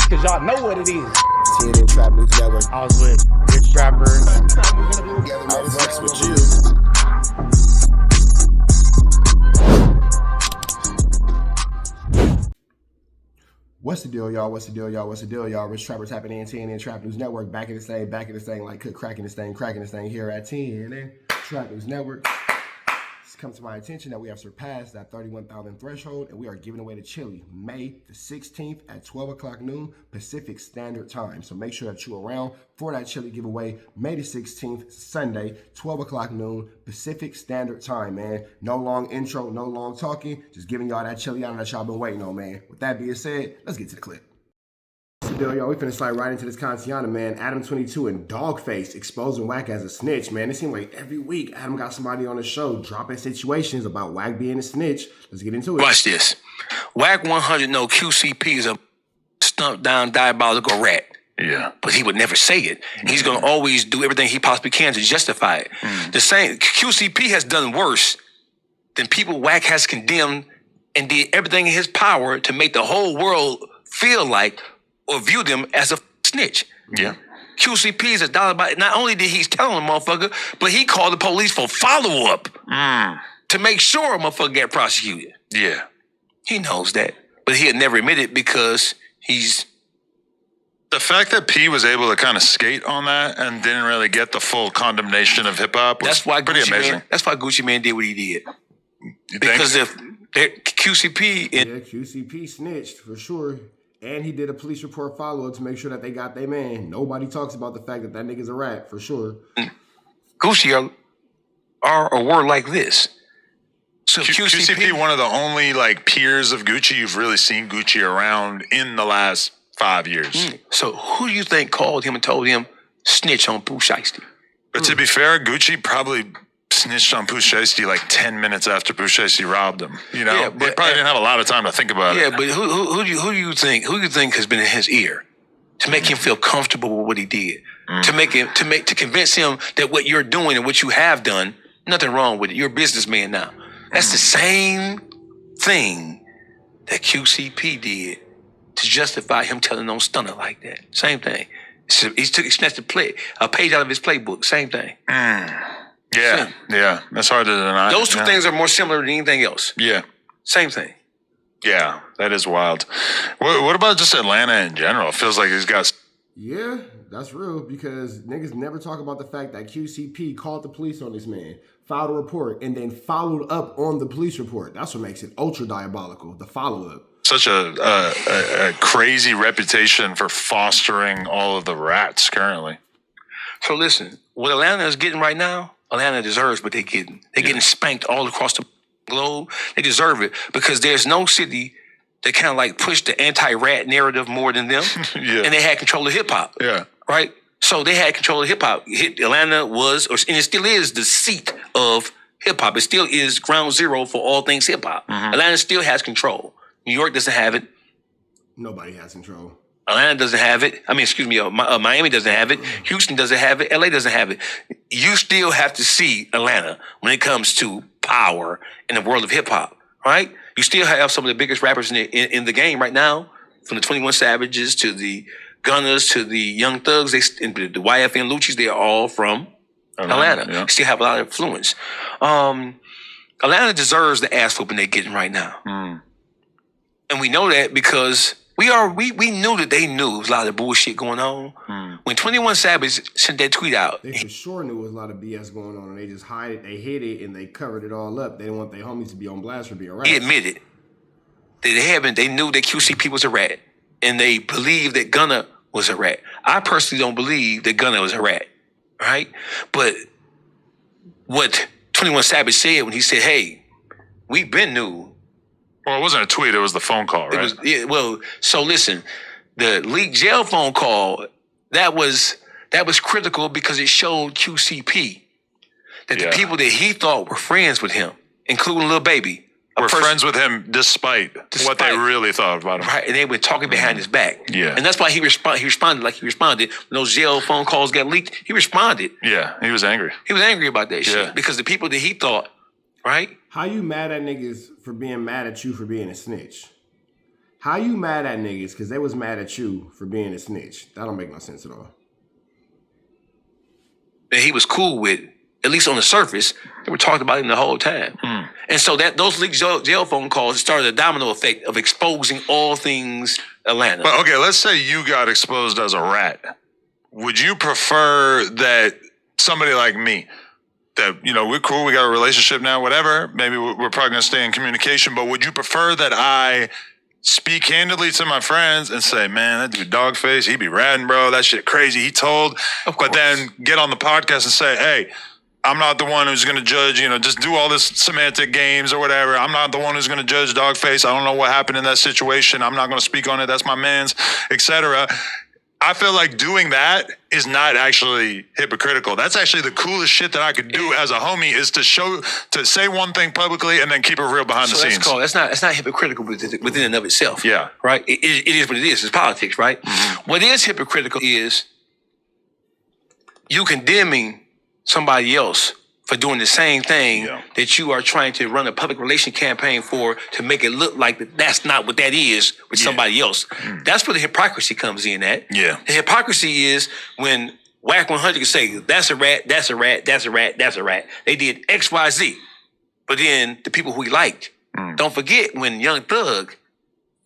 cause y'all know what it is. TNN Trap News Network. I was with Rich Trapper. I flex with you. What's the deal, y'all? What's the deal, y'all? What's the deal, y'all? Rich Trapper tapping in TNN Trap News Network. Back in this thing, like cook cracking this thing here at TNN Trap News Network. It's come to my attention that we have surpassed that 31,000 threshold, and we are giving away the chili May the 16th at 12 o'clock noon Pacific Standard Time. So make sure that you're around for that chili giveaway May the 16th, Sunday, 12 o'clock noon Pacific Standard Time, man. No long intro, no long talking, just giving y'all that chili out that y'all been waiting on, man. With that being said, let's get to the clip. Yo, we finna slide right into this content, man. ADAM22 and DAWGFACE exposing Wack as a snitch, man. It seemed like every week Adam got somebody on the show dropping situations about Wack being a snitch. Let's get into it. Watch this. WACK100 know QCP is a stumped down diabolical rat. Yeah. But he would never say it. He's going to always do everything he possibly can to justify it. The same, QCP has done worse than people Wack has condemned and did everything in his power to make the whole world feel like or view them as a snitch. Yeah. QCP is a dollar by. Not only did he tell him, motherfucker, but he called the police for follow-up to make sure a motherfucker got prosecuted. Yeah. He knows that. But he'll never admit it because he's... The fact that P was able to kind of skate on that and didn't really get the full condemnation of hip-hop was pretty amazing. That's why Gucci Mane did what he did. You because think? if QCP... Yeah, QCP snitched, for sure. And he did a police report follow-up to make sure that they got their man. Nobody talks about the fact that that nigga's a rat, for sure. Gucci are a word like this. So QCP, one of the only like peers of Gucci you've really seen Gucci around in the last 5 years. So who do you think called him and told him snitch on Pooh Shiesty? But to be fair, Gucci probably snitched on Pooh Shiesty like 10 minutes after Pooh Shiesty robbed him. You know, Yeah, they probably didn't have a lot of time to think about it. Yeah, but who do you think has been in his ear to make him feel comfortable with what he did? To convince him that what you're doing and what you have done, nothing wrong with it. You're a businessman now. That's the same thing that QCP did to justify him telling on Stunner like that. Same thing. He snatched a page out of his playbook. Same thing. Yeah, yeah, that's hard to deny. Those two things are more similar than anything else. Yeah. Same thing. Yeah, that is wild. What about just Atlanta in general? It feels like he's got... Yeah, that's real, because niggas never talk about the fact that QCP called the police on this man, filed a report, and then followed up on the police report. That's what makes it ultra diabolical, the follow-up. Such a crazy reputation for fostering all of the rats currently. So listen, what Atlanta is getting right now, Atlanta deserves what they're getting. They're getting spanked all across the globe. They deserve it because there's no city that kind of like pushed the anti-rat narrative more than them. Yeah. And they had control of hip-hop. Yeah. Right? So they had control of hip-hop. Atlanta was, and it still is, the seat of hip-hop. It still is ground zero for all things hip-hop. Atlanta still has control. New York doesn't have it. Nobody has control. Atlanta doesn't have it. I mean, excuse me, Miami doesn't have it. Houston doesn't have it. LA doesn't have it. You still have to see Atlanta when it comes to power in the world of hip hop, right? You still have some of the biggest rappers in the game right now, from the 21 Savages to the Gunners to the Young Thugs, the YFN Lucci's. They are all from Atlanta. Yeah. Still have a lot of influence. Atlanta deserves the ass whooping they're getting right now, and we know that because. We knew that they knew there was a lot of bullshit going on. When 21 Savage sent that tweet out. They for sure knew there was a lot of BS going on, and they just hid it, they hid it, and they covered it all up. They didn't want their homies to be on blast for being rats. He admitted that they knew that QCP was a rat, and they believed that Gunna was a rat. I personally don't believe that Gunna was a rat, right? But what 21 Savage said when he said, hey, we've been new. Well, it wasn't a tweet. It was the phone call, right? So listen, the leaked jail phone call, that was critical because it showed QCP that the people that he thought were friends with him, including Lil Baby, were friends with him despite what they really thought about him. Right, and they were talking behind his back. Yeah. And that's why he responded like he responded. When those jail phone calls got leaked, he responded. Yeah, he was angry. He was angry about that shit because the people that he thought, right? How you mad at niggas for being mad at you for being a snitch? How you mad at niggas because they was mad at you for being a snitch? That don't make no sense at all. That he was cool with, at least on the surface, they were talking about him the whole time. And so that those leaked jail phone calls started a domino effect of exposing all things Atlanta. But okay, let's say you got exposed as a rat. Would you prefer that somebody like me, that, you know, we're cool, we got a relationship now, whatever, maybe we're probably going to stay in communication, but would you prefer that I speak candidly to my friends and say, man, that dude DAWGFACE, he be ratting, bro, that shit crazy, he told, but then get on the podcast and say, hey, I'm not the one who's going to judge, you know, just do all this semantic games or whatever. I'm not the one who's going to judge DAWGFACE. I don't know what happened in that situation. I'm not going to speak on it. That's my man's, etc. I feel like doing that is not actually hypocritical. That's actually the coolest shit that I could do as a homie, is to say one thing publicly and then keep it real behind the scenes. That's not hypocritical within and of itself. Yeah. Right? It is what it is. It's politics, right? Mm-hmm. What is hypocritical is you condemning somebody else for doing the same thing that you are trying to run a public relation campaign for, to make it look like that's not what that is with somebody else. That's where the hypocrisy comes in at. The hypocrisy is when WACK100 can say, that's a rat, that's a rat, that's a rat, that's a rat. They did X, Y, Z. But then the people who he liked, don't forget when Young Thug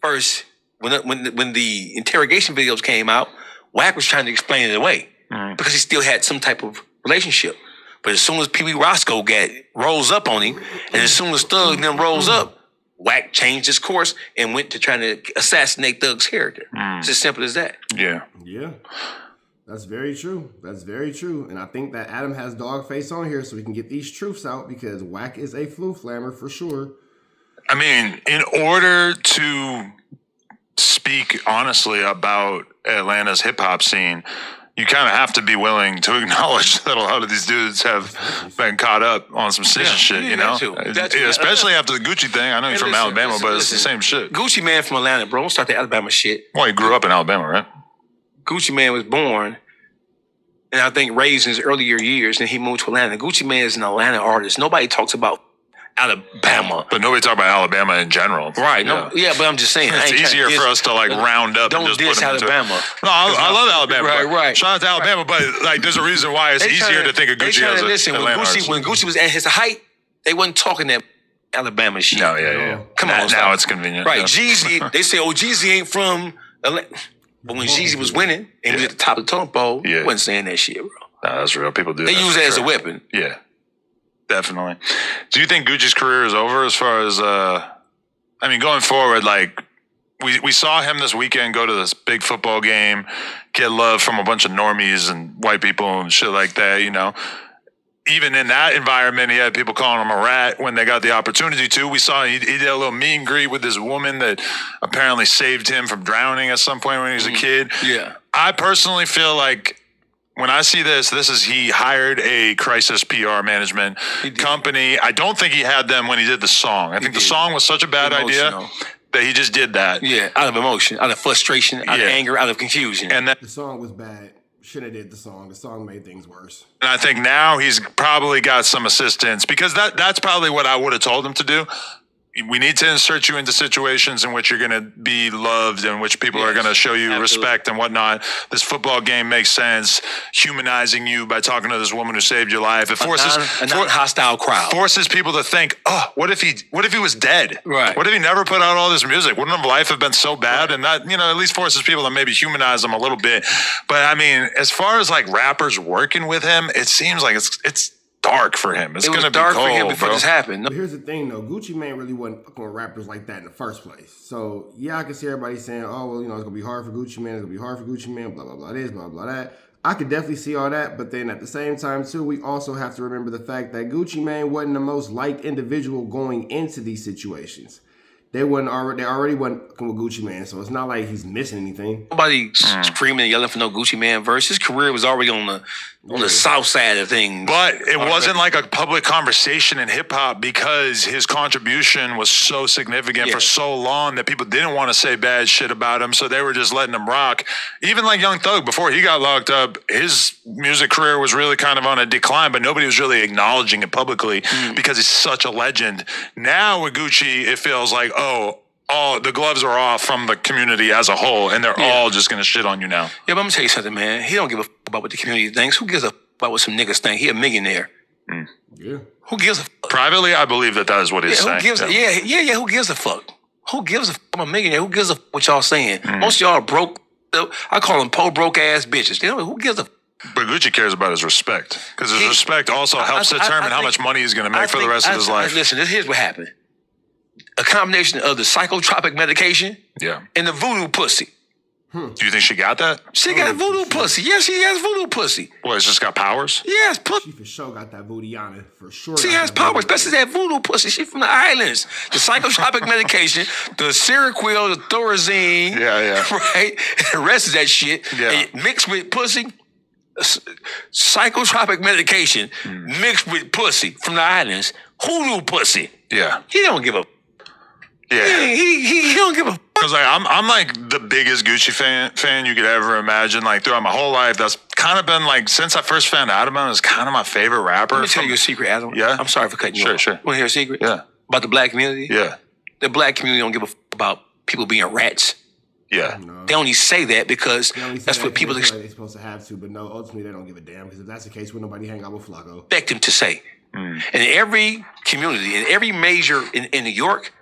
first, when the interrogation videos came out, Wack was trying to explain it away because he still had some type of relationship. But as soon as Pee Wee Roscoe rolls up on him, and as soon as Thug then rolls up, Wack changed his course and went to trying to assassinate Thug's character. It's as simple as that. Yeah. That's very true. That's very true. And I think that Adam has DAWGFACE on here so we can get these truths out, because Wack is a flu flammer for sure. I mean, in order to speak honestly about Atlanta's hip hop scene, you kind of have to be willing to acknowledge that a lot of these dudes have been caught up on some snitching shit, you know? Especially after the Gucci thing. I know he's from Alabama, but it's the same shit. Gucci Man from Atlanta, bro. Don't start the Alabama shit. Well, he grew up in Alabama, right? Gucci Man was born, and I think raised in his earlier years, and he moved to Atlanta. Gucci Man is an Atlanta artist. Nobody talks about Alabama. But nobody talks about Alabama in general. Right. But I'm just saying. It's easier for us to like round up and just put them Alabama. No, I love Alabama. Right. Shout out to Alabama, but like there's a reason why it's easier to think of Gucci as an Atlanta artist. When Gucci was at his height, they wasn't talking that Alabama shit. No, yeah. Come on. Now it's convenient. Right. Jeezy, they say, Jeezy ain't from Atlanta. But when Jeezy was winning and he was at the top of the totem pole, he wasn't saying that shit, bro. No, that's real. People do They use that as a weapon. Yeah. Definitely. Do you think Gucci's career is over as far as, going forward, like, we saw him this weekend go to this big football game, get love from a bunch of normies and white people and shit like that, you know? Even in that environment, he had people calling him a rat when they got the opportunity to. We saw he did a little meet and greet with this woman that apparently saved him from drowning at some point when he was a kid. Yeah. I personally feel like, when I see this is he hired a crisis PR management company. I don't think he had them when he did the song. I think the song was such a bad idea that he just did that. Yeah, out of emotion, out of frustration, out of anger, out of confusion. And the song was bad. Shouldn't have did the song. The song made things worse. And I think now he's probably got some assistance, because that's probably what I would have told him to do. We need to insert you into situations in which you're going to be loved, and which people are going to show you respect and whatnot. This football game makes sense, humanizing you by talking to this woman who saved your life. It forces a non-hostile crowd. Forces people to think, what if he was dead? Right. What if he never put out all this music? Wouldn't his life have been so bad? And that, at least forces people to maybe humanize him a little bit. But I mean, as far as like rappers working with him, it seems like it's dark for him. It's going to be dark cold, for him before this happened. But here's the thing, though. Gucci Mane really wasn't fucking with rappers like that in the first place. So, yeah, I can see everybody saying, it's going to be hard for Gucci Mane. It's going to be hard for Gucci Mane, blah, blah, blah this, blah, blah, that. I could definitely see all that. But then at the same time, too, we also have to remember the fact that Gucci Mane wasn't the most liked individual going into these situations. They already wasn't fucking with Gucci Mane, so it's not like he's missing anything. Nobody screaming and yelling for no Gucci Mane verse. His career was already on the south side of things. But it wasn't like a public conversation in hip hop, because his contribution was so significant for so long that people didn't want to say bad shit about him, so they were just letting him rock. Even like Young Thug, before he got locked up, his music career was really kind of on a decline, but nobody was really acknowledging it publicly because he's such a legend. Now with Gucci, it feels like, the gloves are off from the community as a whole, and they're all just gonna shit on you now. Yeah, but I'm gonna tell you something, man. He don't give a fuck about what the community thinks. Who gives a fuck about what some niggas think? He a millionaire. Yeah. Who gives a fuck? Privately, I believe that is what he's saying. Who gives who gives a fuck? Who gives a fuck? I'm a millionaire. Who gives a fuck what y'all saying? Most of y'all are broke. I call them broke ass bitches. You know, who gives a fuck? But Gucci cares about his respect, because his respect also helps determine how much money he's going to make for the rest of his life. Listen, here's what happened. A combination of the psychotropic medication and the voodoo pussy. Do you think she got that? She got voodoo pussy. Yes, she has voodoo pussy. What, it's just got powers? Yes, She for sure got that voodyana. For sure. She has powers, especially that voodoo pussy. She from the islands. The psychotropic medication, the Seroquel, the Thorazine. Yeah. Right? And the rest of that shit. Yeah. Mixed with pussy. Psychotropic medication mixed with pussy from the islands. Hoodoo pussy. Yeah. He don't give a. Yeah. He don't give a. Because like I'm like the biggest Gucci fan you could ever imagine. Like throughout my whole life, that's kind of been like since I first found out about him, it's kind of my favorite rapper. Let me tell you a secret, Adam. Yeah. I'm sorry for cutting you off. Sure. Want to hear a secret? Yeah. About the black community? Yeah. The black community don't give a about people being rats. Yeah. No. They only say that because that's what people like they're supposed to have to, but no, ultimately they don't give a damn, because if that's the case, would nobody hang out with Flacco? expect them to say. In every community, in every major, in New York,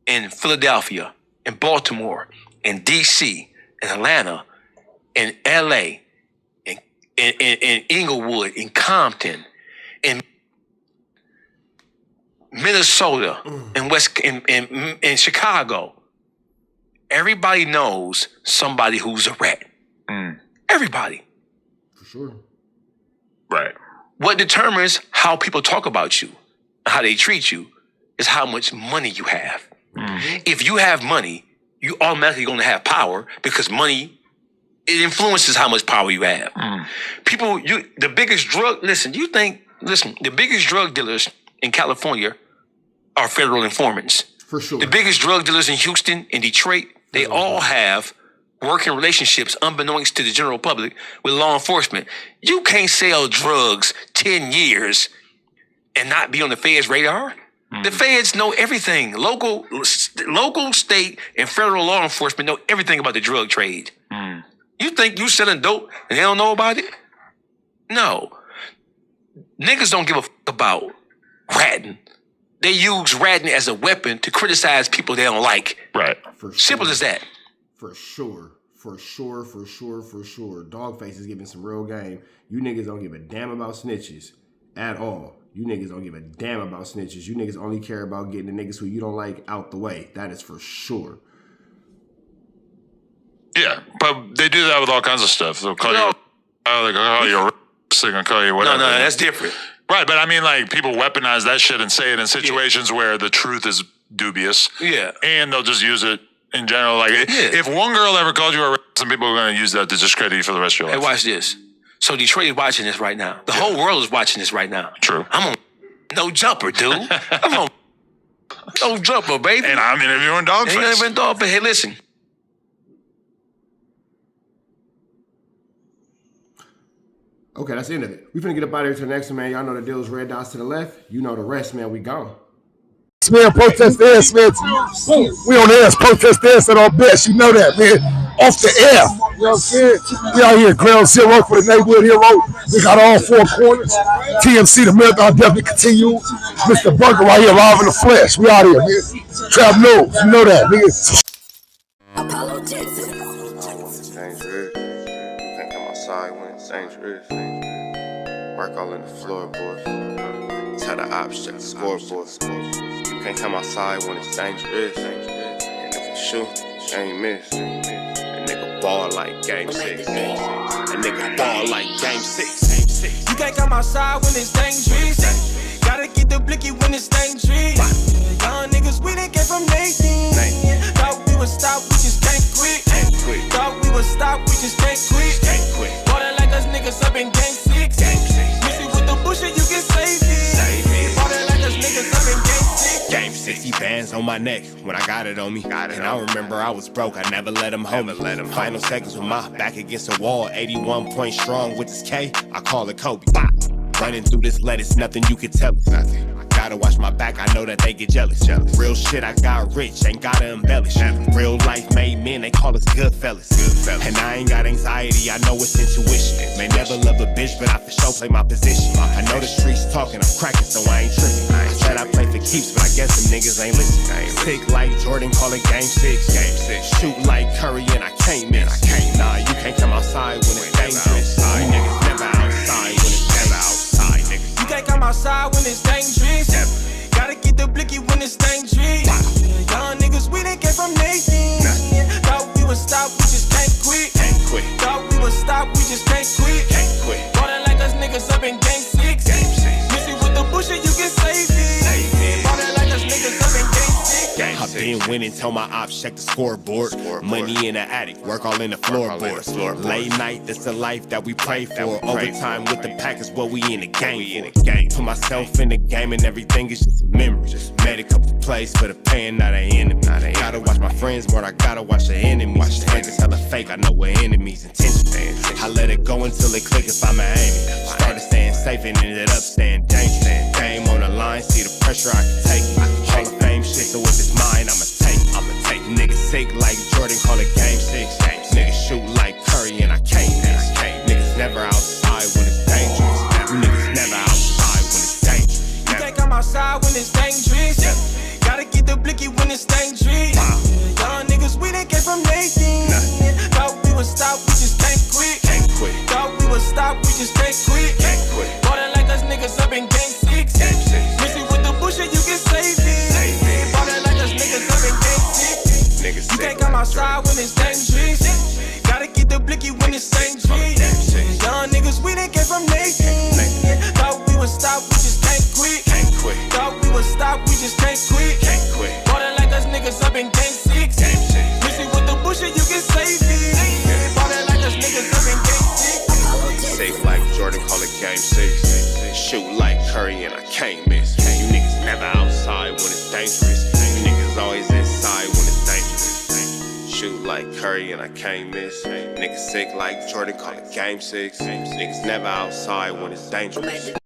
in Philadelphia, in Baltimore, in DC, in Atlanta, in LA, in Inglewood, in Compton, in Minnesota, in Chicago. Everybody knows somebody who's a rat. Everybody. For sure. Right. What determines how people talk about you, how they treat you, is how much money you have. If you have money, you automatically going to have power, because money, it influences how much power you have. People, the biggest drug, the biggest drug dealers in California are federal informants. For sure. The biggest drug dealers in Houston, in Detroit, they all have working relationships unbeknownst to the general public with law enforcement. You can't sell drugs 10 years and not be on the feds' radar. The feds know everything. Local, state, and federal law enforcement know everything about the drug trade. You think you selling dope and they don't know about it? No. Niggas don't give a fuck about ratting. They use ratting as a weapon to criticize people they don't like. Right. For sure. Simple as that. For sure. Dogface is giving some real game. You niggas don't give a damn about snitches at all. You niggas don't give a damn about snitches. You niggas only care about getting the niggas who you don't like out the way. That is for sure. Yeah, but they do that with all kinds of stuff. They'll call you, they're gonna call you a they're gonna call you whatever. No, that's different. Right, but I mean, like, people weaponize that shit and say it in situations where the truth is dubious. Yeah. And they'll just use it in general. Like, if one girl ever called you a racist, some people are going to use that to discredit you for the rest of your life. Hey, watch this. So Detroit is watching this right now. The whole world is watching this right now. True. I'm on no jumper, dude. I'm on no jumper, baby. And I'm interviewing Dogface. Hey, listen. Okay, that's the end of it. We finna get up out of here to the next one, man. Y'all know the deal is red dots to the left. You know the rest, man. We gone. Man, protest the ass, man. We on the ass, protest the ass at our best. You know that, man. Off the air. You know what I'm saying? We out here, ground zero for the neighborhood hero. We got all four corners. TMC, the meltdown definitely continue. Mr. Burger right here, live in the flesh. We out here, man. Trap news. You know that, nigga. Can't come outside when it's dangerous. Work all in the floorboards. Tell the ops check the scoreboard. You can't come outside when it's dangerous. And if you shoot, you ain't miss. A nigga ball like game 6. A nigga ball like game 6. You can't come outside when it's dangerous. Gotta get the blicky when it's dangerous. Young niggas, we done came from 18. Thought we would stop, we just can't quit. Thought we would stop, we just can't quit. Ballin' like us niggas up in game 6. Miss me with the bullshit, you can save me. Ballin' like us niggas up in game 6. Game 60 bands on my neck when I got it on me. And I remember I was broke, I never let them hold me. Final seconds with my back against the wall. 81 point strong with this K, I call it Kobe. Running through this lettuce, nothing you can tell me. gotta watch my back, I know that they get jealous. Real shit, I got rich, ain't gotta embellish. Real life made men, they call us good fellas. And I ain't got anxiety, I know it's intuition. May never love a bitch, but I for sure play my position. I know the streets talking, I'm cracking, so I ain't tripping. I said I play for keeps, but I guess them niggas ain't listening. Sick like Jordan, call it game 6. Shoot like Curry, and I can't miss. Nah, you can't come outside when it's dangerous. You niggas never outside when it's outside, niggas. You can't come outside when it's dangerous. Gotta get the blicky when it's dangerous. Young niggas, we done came from Nathan. Thought we would stop, we just can't quit. Thought we would stop, we just can't quit. Ballin' like us niggas up in game 6. Missy with the bullshit, you can save it. Ballin' like us niggas up in game 6. I've been winning, tell my ops check the scoreboard. Money in the attic, work all in the floorboards. Late night, that's the life that we pray for. Overtime with the pack is what we in the game for. Put myself in the game and everything is just a memory. Made a couple plays for the pain, not an enemy. Gotta watch my friends more, I gotta watch the enemies. Friends is hella fake, I know we're enemies' intentions. I let it go until it click if I'm aiming. Started staying safe and ended up staying dangerous. Game on the line, see the pressure I can take. Hall of Fame shit, so if it's mine, I'ma take. Niggas sick like Jordan, call it game 6. Niggas shoot like Curry and I can't miss. Niggas never outside when it's dangerous. Niggas never outside when it's dangerous. You can't come outside when it's dangerous. Gotta get the blicky when it's dangerous. Young niggas, we done came from Nathan. Thought we would stop, we just can't quit. Thought we would stop, we just can't quit. Ballin' like us niggas up in game 6. Missy with the bullshit, you can save it. Ballin' like us niggas up in game 6. You can't come outside when it's dangerous. Gotta get the blicky when it's dangerous. Young niggas, we done came from Nathan. Thought we would stop, we just can't quit. Thought we would stop, we just can't quit. Ballin' like us niggas up in game 6. Missy with the bullshit, you can save it. Ballin' like us niggas up in game 6. Sick like Jordan, call it game 6. Shoot like Curry and I can't miss. You niggas never outside when it's dangerous. You niggas always inside when it's dangerous. Shoot like Curry and I can't miss. Niggas sick like Jordan, call it game 6. Niggas never outside when it's dangerous.